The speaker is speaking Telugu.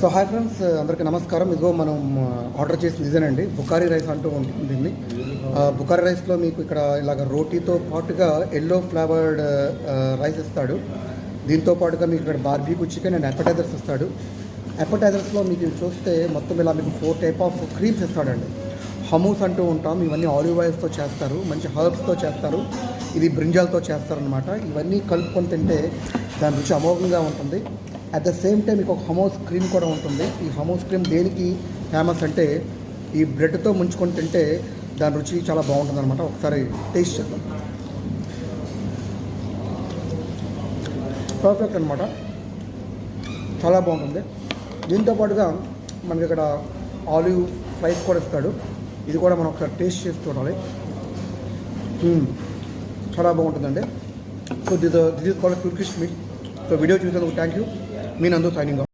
సో హాయ్ ఫ్రెండ్స్, అందరికీ నమస్కారం. ఇదిగో మనం ఆర్డర్ చేసింది ఇదేనండి, బుకారీ రైస్ అంటూ ఉంటుంది దీన్ని. బుకారీ రైస్లో మీకు ఇక్కడ ఇలాగ రోటీతో పాటుగా ఎల్లో ఫ్లేవర్డ్ రైస్ ఇస్తాడు. దీంతో పాటుగా మీకు ఇక్కడ బార్బీక్యూ చికెన్ అండ్ అపెటైజర్స్ ఇస్తాడు. అపెటైజర్స్లో మీకు చూస్తే మొత్తం ఇలా మీకు 4 టైప్ ఆఫ్ క్రీమ్స్ ఇస్తాడండి. హమూస్ అంటూ ఉంటాం, ఇవన్నీ ఆలివ్ ఆయిల్స్తో చేస్తారు, మంచి హర్బ్స్తో చేస్తారు. ఇది బ్రింజాల్తో చేస్తారనమాట. ఇవన్నీ కలుపుకొని తింటే దాని రుచి అమోఘంగా ఉంటుంది. అట్ ద సేమ్ టైం మీకు ఒక హమోస్ క్రీమ్ కూడా ఉంటుంది. ఈ హమోస్ క్రీమ్ దేనికి ఫేమస్ అంటే ఈ బ్రెడ్తో ముంచుకొని తింటే దాని రుచి చాలా బాగుంటుంది అనమాట. ఒకసారి టేస్ట్ చేద్దాం. పర్ఫెక్ట్ అనమాట, చాలా బాగుంటుంది. దీంతో పాటుగా మనకి ఇక్కడ ఆలివ్ ఫ్రైస్ కూడా ఇస్తాడు. ఇది కూడా మనం ఒకసారి టేస్ట్ చేసి చూడాలి. చాలా బాగుంటుందండి. So this is called Turkish meet. So video చూసినందుకు థ్యాంక్ యూ. మీ నందు సైనింగ్ ఆఫ్.